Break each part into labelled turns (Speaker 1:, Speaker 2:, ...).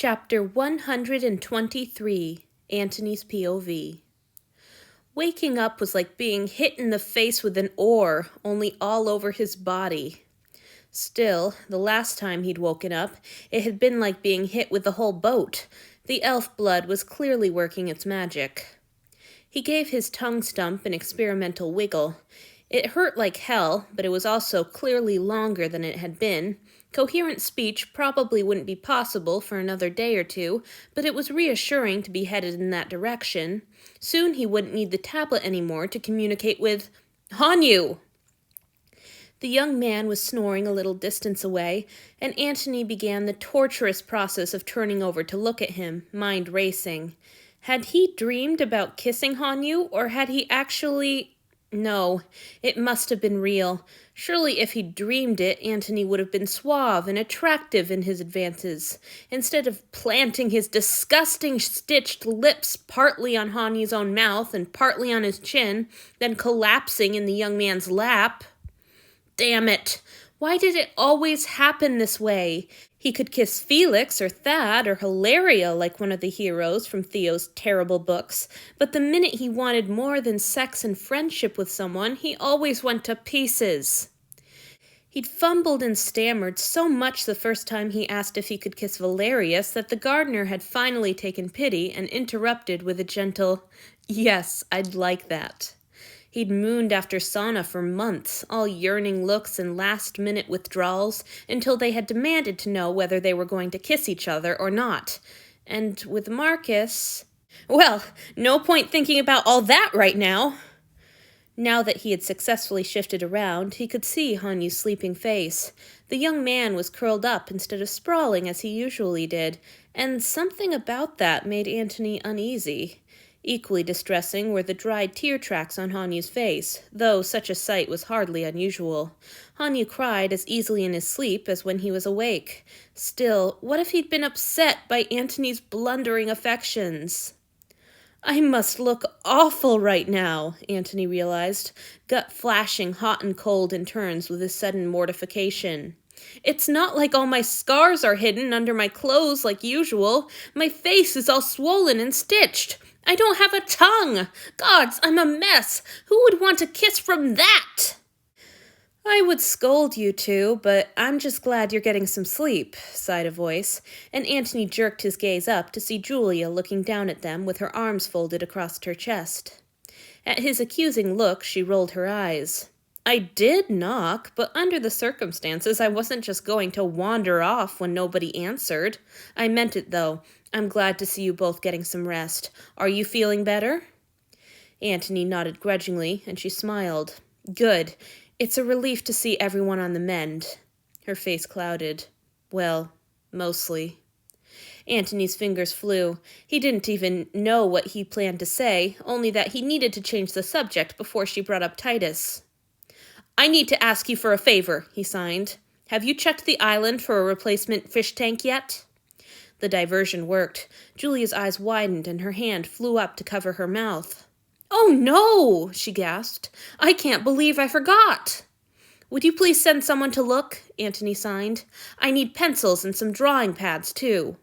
Speaker 1: Chapter 123, Antony's POV. Waking up was like being hit in the face with an oar, only all over his body. Still, the last time he'd woken up, it had been like being hit with the whole boat. The elf blood was clearly working its magic. He gave his tongue stump an experimental wiggle. It hurt like hell, but it was also clearly longer than it had been. Coherent speech probably wouldn't be possible for another day or two, but it was reassuring to be headed in that direction. Soon he wouldn't need the tablet anymore to communicate with Hanyu! The young man was snoring a little distance away, and Antony began the torturous process of turning over to look at him, mind racing. Had he dreamed about kissing Hanyu, or had he actually... No, it must have been real. Surely if he'd dreamed it, Antony would have been suave and attractive in his advances, instead of planting his disgusting stitched lips partly on Hanyu's own mouth and partly on his chin, then collapsing in the young man's lap. Damn it! Why did it always happen this way? He could kiss Felix or Thad or Hilaria like one of the heroes from Theo's terrible books, but the minute he wanted more than sex and friendship with someone, he always went to pieces. He'd fumbled and stammered so much the first time he asked if he could kiss Valerius that the gardener had finally taken pity and interrupted with a gentle, "Yes, I'd like that." He'd mooned after Sana for months, all yearning looks and last-minute withdrawals, until they had demanded to know whether they were going to kiss each other or not. And with Marcus... Well, no point thinking about all that right now! Now that he had successfully shifted around, he could see Hanyu's sleeping face. The young man was curled up instead of sprawling as he usually did, and something about that made Antony uneasy. Equally distressing were the dried tear tracks on Hanyu's face, though such a sight was hardly unusual. Hanyu cried as easily in his sleep as when he was awake. Still, what if he'd been upset by Antony's blundering affections? I must look awful right now, Antony realized, gut flashing hot and cold in turns with his sudden mortification. It's not like all my scars are hidden under my clothes like usual. My face is all swollen and stitched. I don't have a tongue! Gods, I'm a mess! Who would want a kiss from that? I would scold you two, but I'm just glad you're getting some sleep, sighed a voice, and Antony jerked his gaze up to see Julia looking down at them with her arms folded across her chest. At his accusing look, she rolled her eyes. I did knock, but under the circumstances, I wasn't just going to wander off when nobody answered. I meant it, though. I'm glad to see you both getting some rest. Are you feeling better? Antony nodded grudgingly, and she smiled. Good. It's a relief to see everyone on the mend. Her face clouded. Well, mostly. Antony's fingers flew. He didn't even know what he planned to say, only that he needed to change the subject before she brought up Titus. I need to ask you for a favor, he signed. Have you checked the island for a replacement fish tank yet? The diversion worked. Julia's eyes widened and her hand flew up to cover her mouth. Oh no, she gasped. I can't believe I forgot. Would you please send someone to look? Antony signed. I need pencils and some drawing pads, too.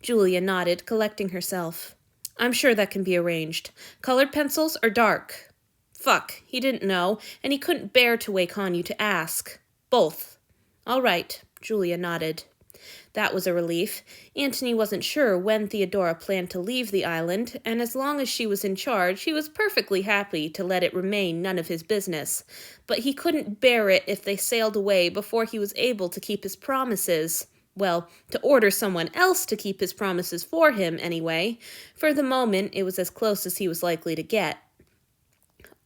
Speaker 1: Julia nodded, collecting herself. I'm sure that can be arranged. Colored pencils or dark? Fuck, he didn't know, and he couldn't bear to wake Hanyu to ask. Both. All right, Julia nodded. That was a relief. Antony wasn't sure when Theodora planned to leave the island, and as long as she was in charge, he was perfectly happy to let it remain none of his business. But he couldn't bear it if they sailed away before he was able to keep his promises. Well, to order someone else to keep his promises for him, anyway. For the moment, it was as close as he was likely to get.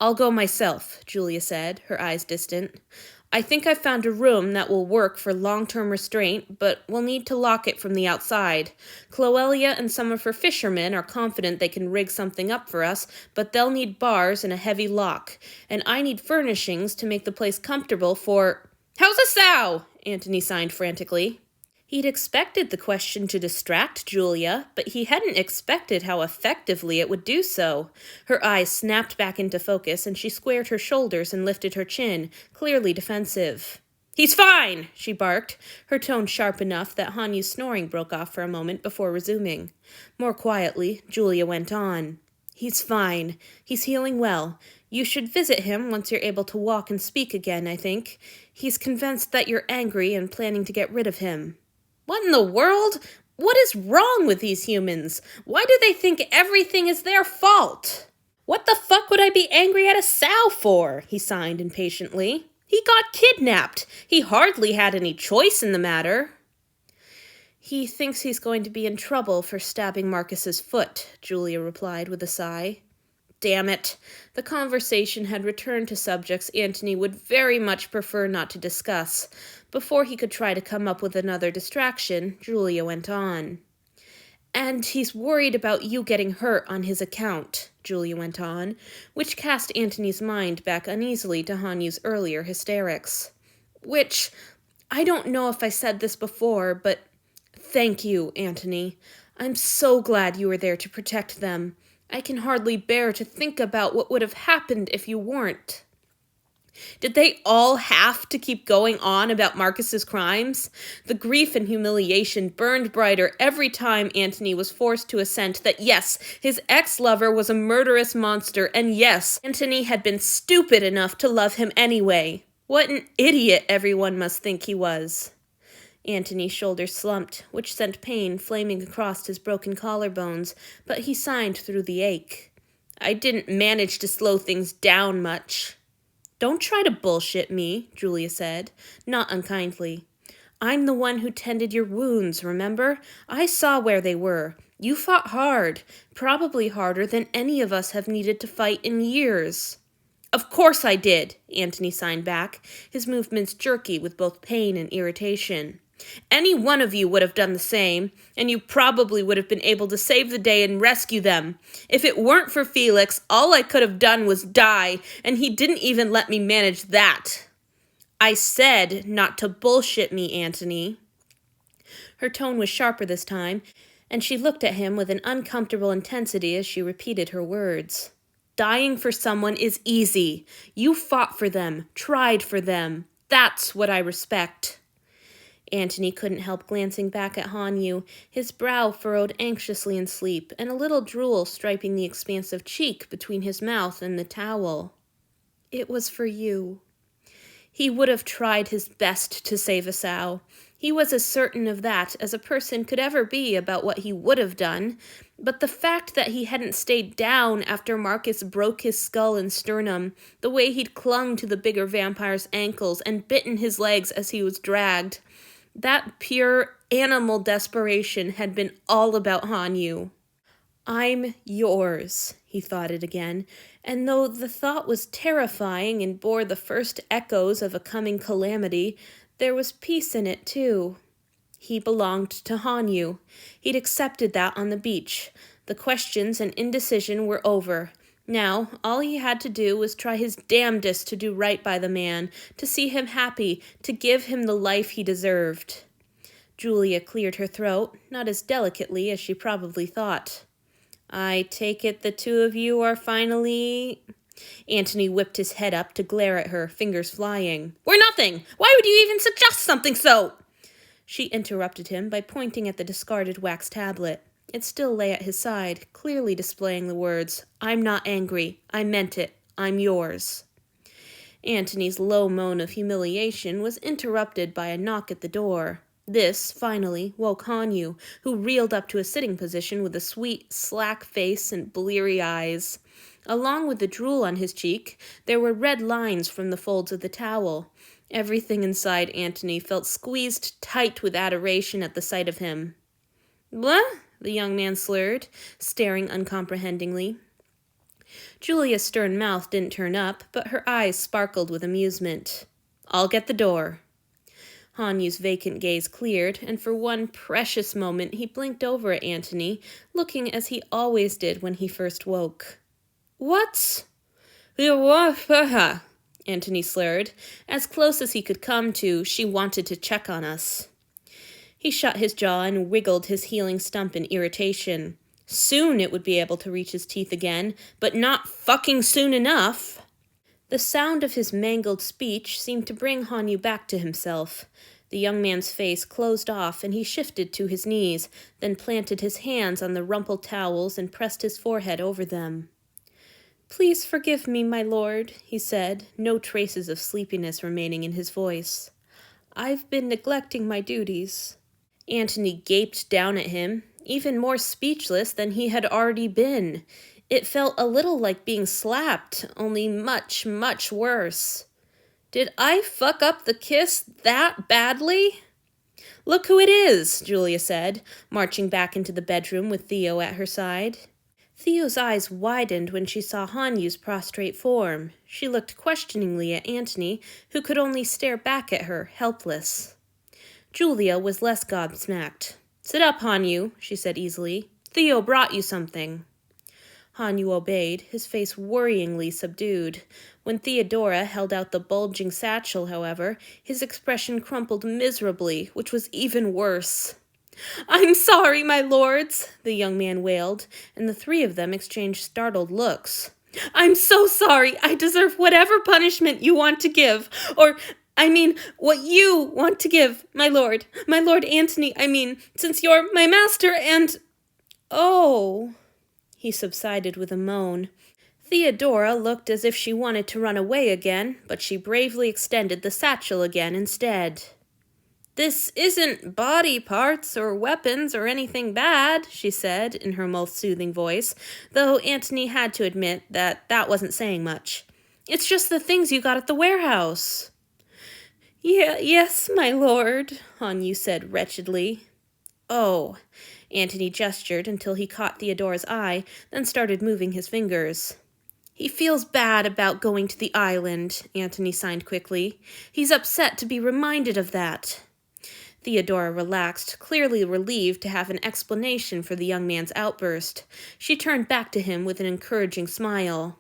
Speaker 1: I'll go myself, Julia said, her eyes distant. I think I've found a room that will work for long-term restraint, but we'll need to lock it from the outside. Cloelia and some of her fishermen are confident they can rig something up for us, but they'll need bars and a heavy lock. And I need furnishings to make the place comfortable for... How's a sow? Antony signed frantically. He'd expected the question to distract Julia, but he hadn't expected how effectively it would do so. Her eyes snapped back into focus, and she squared her shoulders and lifted her chin, clearly defensive. He's fine, she barked, her tone sharp enough that Hanyu's snoring broke off for a moment before resuming. More quietly, Julia went on. He's fine. He's healing well. You should visit him once you're able to walk and speak again, I think. He's convinced that you're angry and planning to get rid of him. What in the world? What is wrong with these humans? Why do they think everything is their fault? What the fuck would I be angry at Asao for? He signed impatiently. He got kidnapped. He hardly had any choice in the matter. He thinks he's going to be in trouble for stabbing Marcus's foot, Julia replied with a sigh. Damn it. The conversation had returned to subjects Antony would very much prefer not to discuss. Before he could try to come up with another distraction, Julia went on. And he's worried about you getting hurt on his account, Julia went on, which cast Antony's mind back uneasily to Hanyu's earlier hysterics. Which, I don't know if I said this before, but thank you, Antony. I'm so glad you were there to protect them. I can hardly bear to think about what would have happened if you weren't. Did they all have to keep going on about Marcus's crimes? The grief and humiliation burned brighter every time Antony was forced to assent that yes, his ex-lover was a murderous monster, and yes, Antony had been stupid enough to love him anyway. What an idiot everyone must think he was. Antony's shoulders slumped, which sent pain flaming across his broken collarbones, but he signed through the ache. I didn't manage to slow things down much. Don't try to bullshit me, Julia said, not unkindly. I'm the one who tended your wounds, remember? I saw where they were. You fought hard, probably harder than any of us have needed to fight in years. Of course I did, Antony signed back, his movements jerky with both pain and irritation. Any one of you would have done the same, and you probably would have been able to save the day and rescue them. If it weren't for Felix, all I could have done was die, and he didn't even let me manage that. I said not to bullshit me, Antony. Her tone was sharper this time, and she looked at him with an uncomfortable intensity as she repeated her words. Dying for someone is easy. You fought for them, tried for them. That's what I respect. Antony couldn't help glancing back at Hanyu, his brow furrowed anxiously in sleep, and a little drool striping the expansive cheek between his mouth and the towel. It was for you. He would have tried his best to save Asao. He was as certain of that as a person could ever be about what he would have done, but the fact that he hadn't stayed down after Marcus broke his skull and sternum, the way he'd clung to the bigger vampire's ankles and bitten his legs as he was dragged, that pure animal desperation had been all about Hanyu. I'm yours, he thought it again, and though the thought was terrifying and bore the first echoes of a coming calamity, there was peace in it too. He belonged to Hanyu. He'd accepted that on the beach. The questions and indecision were over. Now, all he had to do was try his damnedest to do right by the man, to see him happy, to give him the life he deserved. Julia cleared her throat, not as delicately as she probably thought. I take it the two of you are finally... Antony whipped his head up to glare at her, fingers flying. We're nothing! Why would you even suggest something so... She interrupted him by pointing at the discarded wax tablet. It still lay at his side, clearly displaying the words, I'm not angry. I meant it. I'm yours. Antony's low moan of humiliation was interrupted by a knock at the door. This, finally, woke Hanyu, who reeled up to a sitting position with a sweet, slack face and bleary eyes. Along with the drool on his cheek, there were red lines from the folds of the towel. Everything inside Antony felt squeezed tight with adoration at the sight of him. Blah? The young man slurred, staring uncomprehendingly. Julia's stern mouth didn't turn up, but her eyes sparkled with amusement. I'll get the door. Hanyu's vacant gaze cleared, and for one precious moment he blinked over at Antony, looking as he always did when he first woke. What? Antony slurred, as close as he could come to, she wanted to check on us. He shut his jaw and wiggled his healing stump in irritation. Soon it would be able to reach his teeth again, but not fucking soon enough. The sound of his mangled speech seemed to bring Hanyu back to himself. The young man's face closed off, and he shifted to his knees, then planted his hands on the rumpled towels and pressed his forehead over them. "Please forgive me, my lord," he said, no traces of sleepiness remaining in his voice. "I've been neglecting my duties." Antony gaped down at him, even more speechless than he had already been. It felt a little like being slapped, only much, much worse. "Did I fuck up the kiss that badly?" "Look who it is," Julia said, marching back into the bedroom with Theo at her side. Theo's eyes widened when she saw Hanyu's prostrate form. She looked questioningly at Antony, who could only stare back at her, helpless. Julia was less gobsmacked. "Sit up, Hanyu," she said easily. "Theo brought you something." Hanyu obeyed, his face worryingly subdued. When Theodora held out the bulging satchel, however, his expression crumpled miserably, which was even worse. "I'm sorry, my lords," the young man wailed, and the three of them exchanged startled looks. "I'm so sorry. I deserve whatever punishment you want to give, what you want to give, my lord Antony, since you're my master and—" "Oh," he subsided with a moan. Theodora looked as if she wanted to run away again, but she bravely extended the satchel again instead. "This isn't body parts or weapons or anything bad," she said in her most soothing voice, though Antony had to admit that wasn't saying much. "It's just the things you got at the warehouse." Yes, my lord," Hanyu said wretchedly. "Oh," Antony gestured until he caught Theodora's eye, then started moving his fingers. "He feels bad about going to the island," Antony signed quickly. "He's upset to be reminded of that." Theodora relaxed, clearly relieved to have an explanation for the young man's outburst. She turned back to him with an encouraging smile.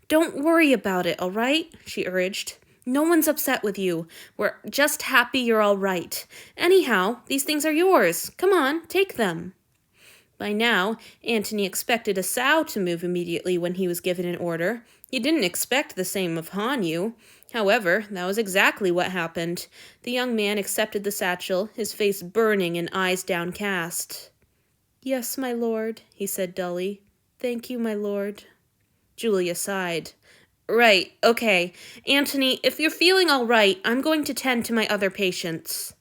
Speaker 1: "Don't worry about it, all right?" she urged. "No one's upset with you. We're just happy you're all right. Anyhow, these things are yours. Come on, take them." By now, Antony expected Asao to move immediately when he was given an order. He didn't expect the same of Hanyu. However, that was exactly what happened. The young man accepted the satchel, his face burning and eyes downcast. "Yes, my lord," he said dully. "Thank you, my lord." Julia sighed. "Right, okay. Antony, if you're feeling all right, I'm going to tend to my other patients."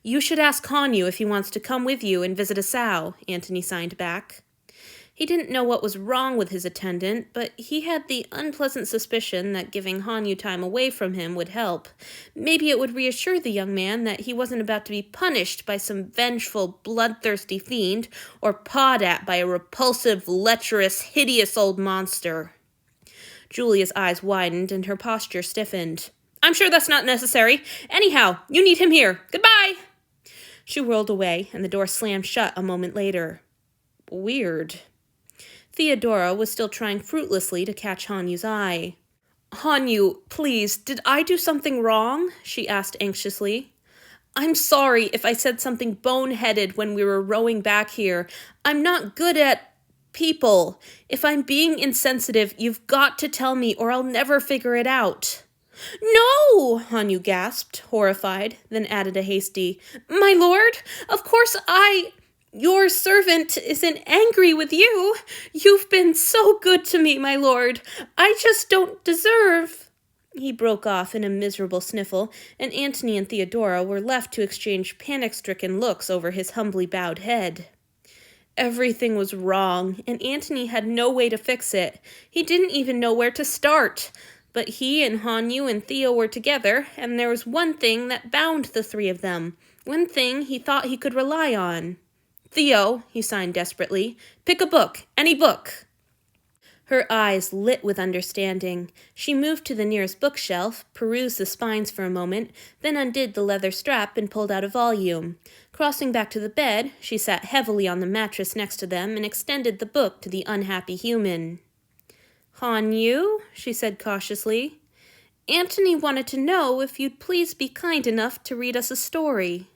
Speaker 1: "You should ask Hanyu if he wants to come with you and visit Asao," Antony signed back. He didn't know what was wrong with his attendant, but he had the unpleasant suspicion that giving Hanyu time away from him would help. Maybe it would reassure the young man that he wasn't about to be punished by some vengeful, bloodthirsty fiend, or pawed at by a repulsive, lecherous, hideous old monster. Julia's eyes widened and her posture stiffened. "I'm sure that's not necessary. Anyhow, you need him here. Goodbye!" She whirled away, and the door slammed shut a moment later. Weird. Theodora was still trying fruitlessly to catch Hanyu's eye. "Hanyu, please, did I do something wrong?" she asked anxiously. "I'm sorry if I said something boneheaded when we were rowing back here. I'm not good at people. If I'm being insensitive, you've got to tell me or I'll never figure it out." "No!" Hanyu gasped, horrified, then added a hasty, "My lord, of course your servant isn't angry with you. You've been so good to me, my lord. I just don't deserve—" He broke off in a miserable sniffle, and Antony and Theodora were left to exchange panic-stricken looks over his humbly bowed head. Everything was wrong, and Antony had no way to fix it. He didn't even know where to start. But he and Hanyu and Theo were together, and there was one thing that bound the three of them. One thing he thought he could rely on. "Theo," he signed desperately, "pick a book, any book." Her eyes lit with understanding. She moved to the nearest bookshelf, perused the spines for a moment, then undid the leather strap and pulled out a volume. Crossing back to the bed, she sat heavily on the mattress next to them and extended the book to the unhappy human. "Hanyu," she said cautiously, "Antony wanted to know if you'd please be kind enough to read us a story."